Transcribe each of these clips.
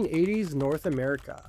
1980s North America.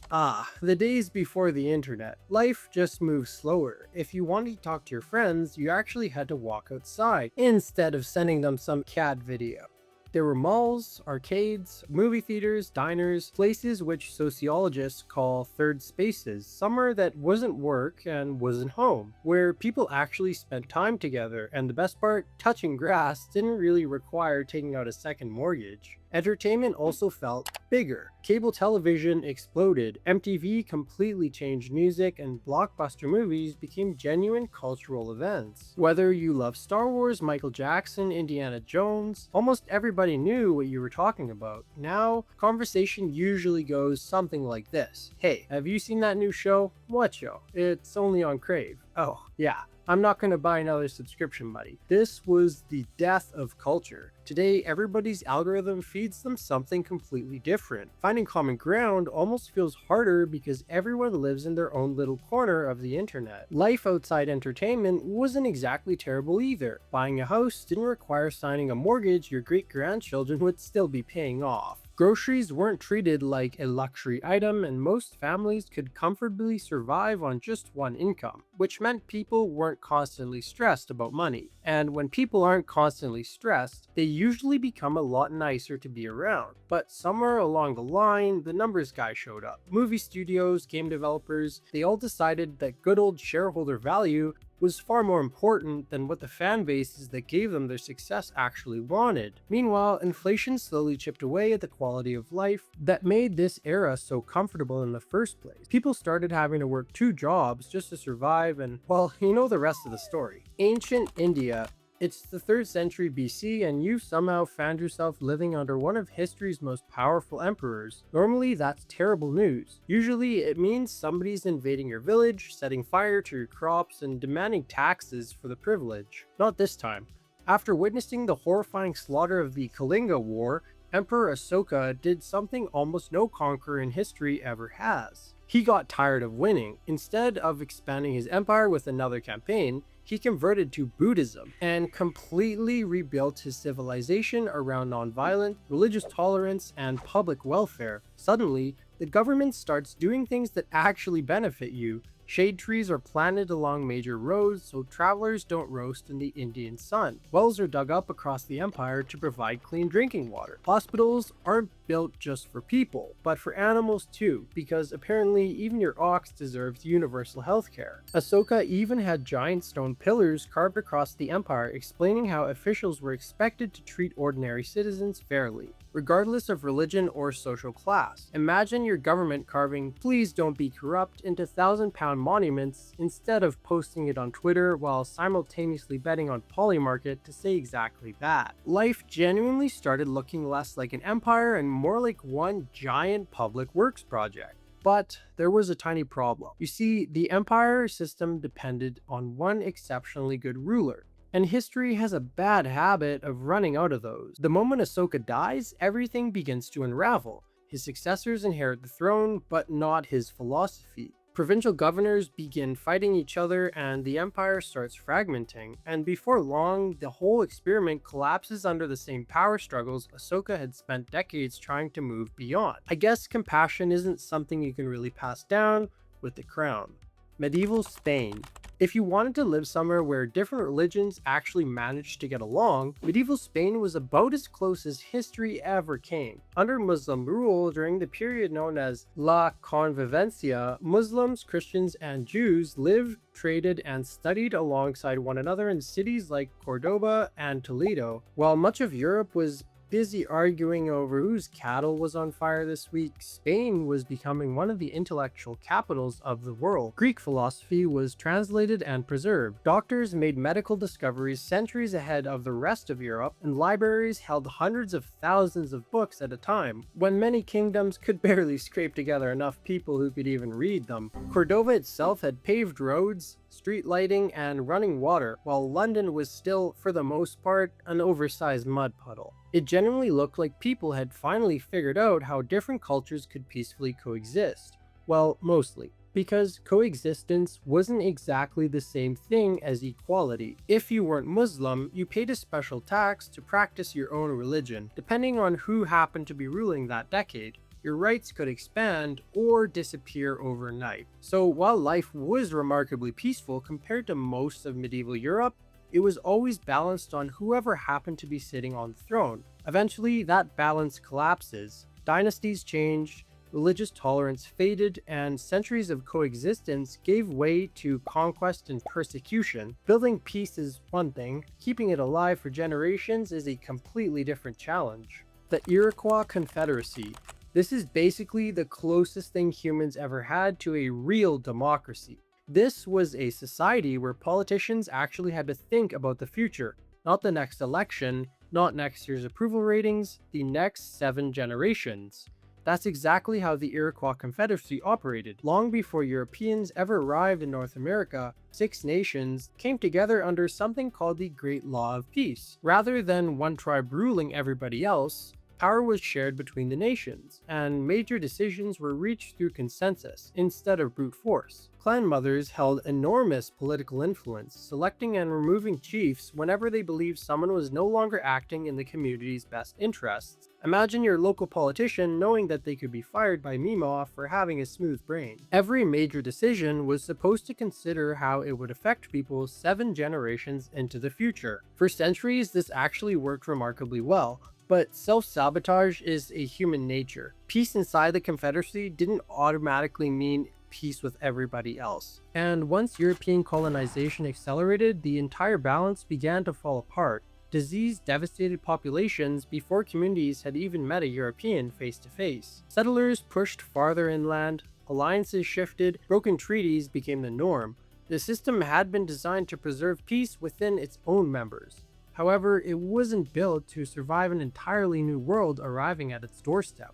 The days before the internet. Life just moved slower. If you wanted to talk to your friends, you actually had to walk outside instead of sending them some cat video. There were malls, arcades, movie theaters, diners, places which sociologists call third spaces, somewhere that wasn't work and wasn't home, where people actually spent time together, and the best part, touching grass didn't really require taking out a second mortgage. Entertainment also felt bigger. Cable television exploded, MTV completely changed music, and blockbuster movies became genuine cultural events. Whether you love Star Wars, Michael Jackson, Indiana Jones, almost everybody knew what you were talking about. Now, conversation usually goes something like this. Hey, have you seen that new show? What show? It's only on Crave. Oh, yeah. I'm not going to buy another subscription, buddy. This was the death of culture. Today, everybody's algorithm feeds them something completely different. Finding common ground almost feels harder because everyone lives in their own little corner of the internet. Life outside entertainment wasn't exactly terrible either. Buying a house didn't require signing a mortgage your great-grandchildren would still be paying off. Groceries weren't treated like a luxury item, and most families could comfortably survive on just one income, which meant people weren't constantly stressed about money. And when people aren't constantly stressed, they usually become a lot nicer to be around. But somewhere along the line, the numbers guy showed up. Movie studios, game developers, they all decided that good old shareholder value was far more important than what the fan bases that gave them their success actually wanted. Meanwhile, inflation slowly chipped away at the quality of life that made this era so comfortable in the first place. People started having to work 2 jobs just to survive, and well, you know the rest of the story. Ancient India. It's the 3rd century BC, and you somehow found yourself living under one of history's most powerful emperors. Normally, that's terrible news. Usually, it means somebody's invading your village, setting fire to your crops, and demanding taxes for the privilege. Not this time. After witnessing the horrifying slaughter of the Kalinga War, Emperor Ashoka did something almost no conqueror in history ever has. He got tired of winning. Instead of expanding his empire with another campaign, he converted to Buddhism and completely rebuilt his civilization around nonviolent, religious tolerance, and public welfare. Suddenly, the government starts doing things that actually benefit you. Shade trees are planted along major roads so travelers don't roast in the Indian sun. Wells are dug up across the empire to provide clean drinking water. Hospitals aren't built just for people, but for animals too, because apparently even your ox deserves universal healthcare. Ahsoka even had giant stone pillars carved across the empire explaining how officials were expected to treat ordinary citizens fairly, regardless of religion or social class. Imagine your government carving "Please don't be corrupt" into 1,000-pound monuments instead of posting it on Twitter while simultaneously betting on Polymarket to say exactly that. Life genuinely started looking less like an empire and more like one giant public works project. But there was a tiny problem. You see, the empire system depended on one exceptionally good ruler, and history has a bad habit of running out of those. The moment Ahsoka dies, everything begins to unravel. His successors inherit the throne, but not his philosophy. Provincial governors begin fighting each other, and the empire starts fragmenting. And before long, the whole experiment collapses under the same power struggles Ahsoka had spent decades trying to move beyond. I guess compassion isn't something you can really pass down with the crown. Medieval Spain. If you wanted to live somewhere where different religions actually managed to get along, medieval Spain was about as close as history ever came. Under Muslim rule during the period known as La Convivencia, Muslims, Christians, and Jews lived, traded, and studied alongside one another in cities like Cordoba and Toledo. While much of Europe was busy arguing over whose cattle was on fire this week, Spain was becoming one of the intellectual capitals of the world. Greek philosophy was translated and preserved. Doctors made medical discoveries centuries ahead of the rest of Europe, and libraries held hundreds of thousands of books at a time, when many kingdoms could barely scrape together enough people who could even read them. Cordova itself had paved roads, street lighting, and running water, while London was still, for the most part, an oversized mud puddle. It genuinely looked like people had finally figured out how different cultures could peacefully coexist. Well, mostly. Because coexistence wasn't exactly the same thing as equality. If you weren't Muslim, you paid a special tax to practice your own religion, depending on who happened to be ruling that decade. your rights could expand or disappear overnight. So while life was remarkably peaceful compared to most of medieval Europe, it was always balanced on whoever happened to be sitting on the throne. Eventually, that balance collapses. Dynasties changed, religious tolerance faded, and centuries of coexistence gave way to conquest and persecution. Building peace is one thing, keeping it alive for generations is a completely different challenge. The Iroquois Confederacy. This is basically the closest thing humans ever had to a real democracy. This was a society where politicians actually had to think about the future, not the next election, not next year's approval ratings, the next 7 generations. That's exactly how the Iroquois Confederacy operated. Long before Europeans ever arrived in North America, 6 nations came together under something called the Great Law of Peace. Rather than one tribe ruling everybody else, power was shared between the nations, and major decisions were reached through consensus instead of brute force. Clan mothers held enormous political influence, selecting and removing chiefs whenever they believed someone was no longer acting in the community's best interests. Imagine your local politician knowing that they could be fired by Meemaw for having a smooth brain. Every major decision was supposed to consider how it would affect people 7 generations into the future. For centuries, this actually worked remarkably well. But self-sabotage is a human nature. Peace inside the Confederacy didn't automatically mean peace with everybody else. And once European colonization accelerated, the entire balance began to fall apart. Disease devastated populations before communities had even met a European face to face. Settlers pushed farther inland, alliances shifted, broken treaties became the norm. The system had been designed to preserve peace within its own members. However, it wasn't built to survive an entirely new world arriving at its doorstep.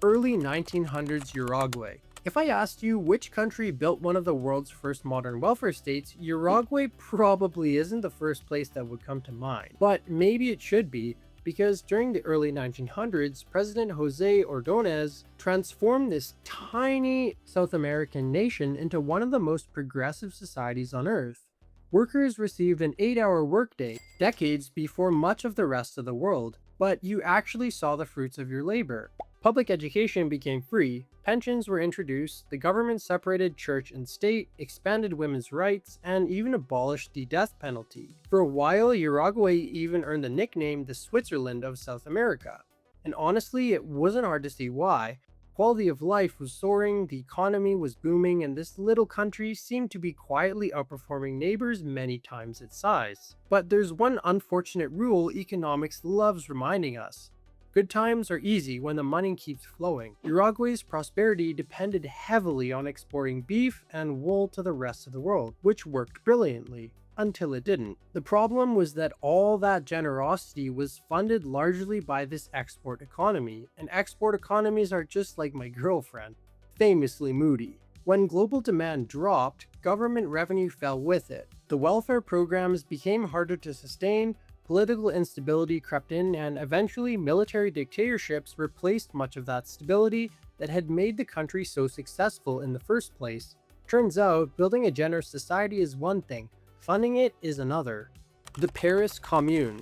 Early 1900s Uruguay. If I asked you which country built one of the world's first modern welfare states, Uruguay probably isn't the first place that would come to mind. But maybe it should be, because during the early 1900s, President Jose Ordóñez transformed this tiny South American nation into one of the most progressive societies on Earth. Workers received an 8-hour workday, decades before much of the rest of the world, but you actually saw the fruits of your labor. Public education became free, pensions were introduced, the government separated church and state, expanded women's rights, and even abolished the death penalty. For a while, Uruguay even earned the nickname the Switzerland of South America. And honestly, it wasn't hard to see why. Quality of life was soaring, the economy was booming, and this little country seemed to be quietly outperforming neighbors many times its size. But there's one unfortunate rule economics loves reminding us. Good times are easy when the money keeps flowing. Uruguay's prosperity depended heavily on exporting beef and wool to the rest of the world, which worked brilliantly. Until it didn't. The problem was that all that generosity was funded largely by this export economy, and export economies are just like my girlfriend, famously moody. When global demand dropped, government revenue fell with it. The welfare programs became harder to sustain, political instability crept in, and eventually military dictatorships replaced much of that stability that had made the country so successful in the first place. Turns out, building a generous society is one thing, funding it is another. The Paris Commune.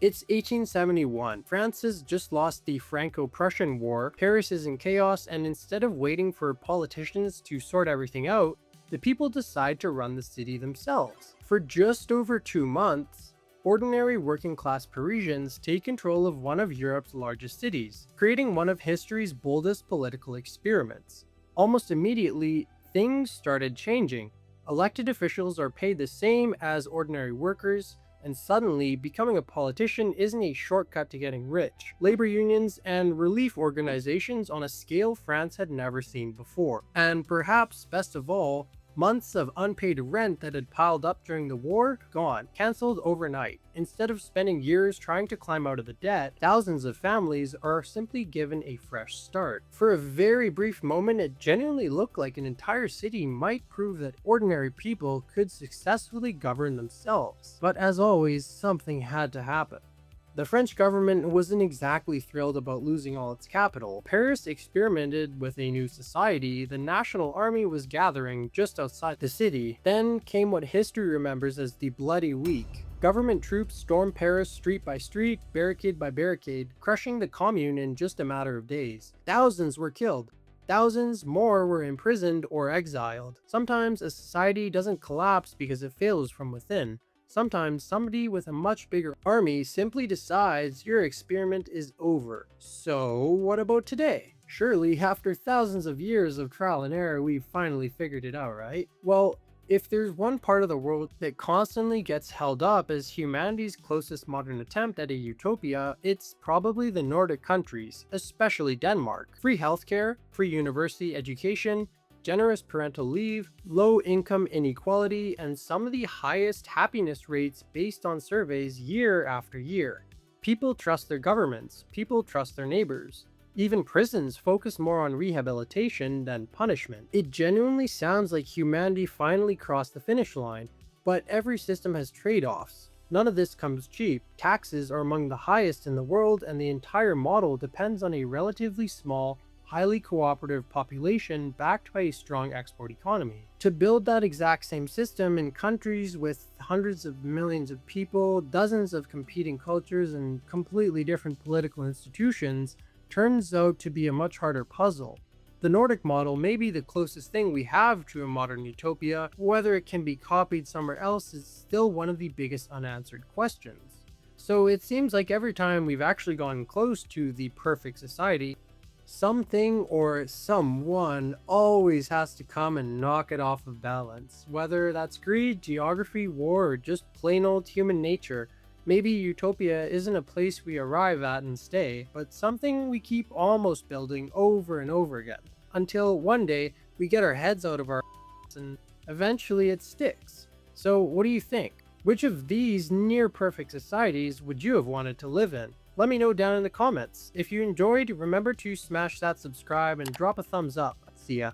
It's 1871. France has just lost the Franco-Prussian War, Paris is in chaos, and instead of waiting for politicians to sort everything out, the people decide to run the city themselves. For just over 2 months, ordinary working-class Parisians take control of one of Europe's largest cities, creating one of history's boldest political experiments. Almost immediately, things started changing. Elected officials are paid the same as ordinary workers, and suddenly becoming a politician isn't a shortcut to getting rich. Labor unions and relief organizations on a scale France had never seen before. And perhaps best of all, months of unpaid rent that had piled up during the war, gone, cancelled overnight. Instead of spending years trying to climb out of the debt, thousands of families are simply given a fresh start. For a very brief moment, it genuinely looked like an entire city might prove that ordinary people could successfully govern themselves. But as always, something had to happen. The French government wasn't exactly thrilled about losing all its capital. Paris experimented with a new society. The National Army was gathering just outside the city. Then came what history remembers as the Bloody Week. Government troops stormed Paris street by street, barricade by barricade, crushing the Commune in just a matter of days. Thousands were killed. Thousands more were imprisoned or exiled. Sometimes a society doesn't collapse because it fails from within. Sometimes somebody with a much bigger army simply decides your experiment is over. So what about today? Surely after thousands of years of trial and error, we've finally figured it out, right? Well, if there's one part of the world that constantly gets held up as humanity's closest modern attempt at a utopia, it's probably the Nordic countries, especially Denmark. Free healthcare, free university education, generous parental leave, low income inequality, and some of the highest happiness rates based on surveys year after year. People trust their governments, people trust their neighbors. Even prisons focus more on rehabilitation than punishment. It genuinely sounds like humanity finally crossed the finish line, but every system has trade-offs. None of this comes cheap. Taxes are among the highest in the world, and the entire model depends on a relatively small, highly cooperative population backed by a strong export economy. To build that exact same system in countries with hundreds of millions of people, dozens of competing cultures, and completely different political institutions, turns out to be a much harder puzzle. The Nordic model may be the closest thing we have to a modern utopia. Whether it can be copied somewhere else is still one of the biggest unanswered questions. So it seems like every time we've actually gotten close to the perfect society, something or someone always has to come and knock it off of balance. Whether that's greed, geography, war, or just plain old human nature. Maybe utopia isn't a place we arrive at and stay, but something we keep almost building over and over again, until one day we get our heads out of our and eventually it sticks. So what do you think? Which of these near-perfect societies would you have wanted to live in? Let me know down in the comments. If you enjoyed, remember to smash that subscribe and drop a thumbs up. See ya.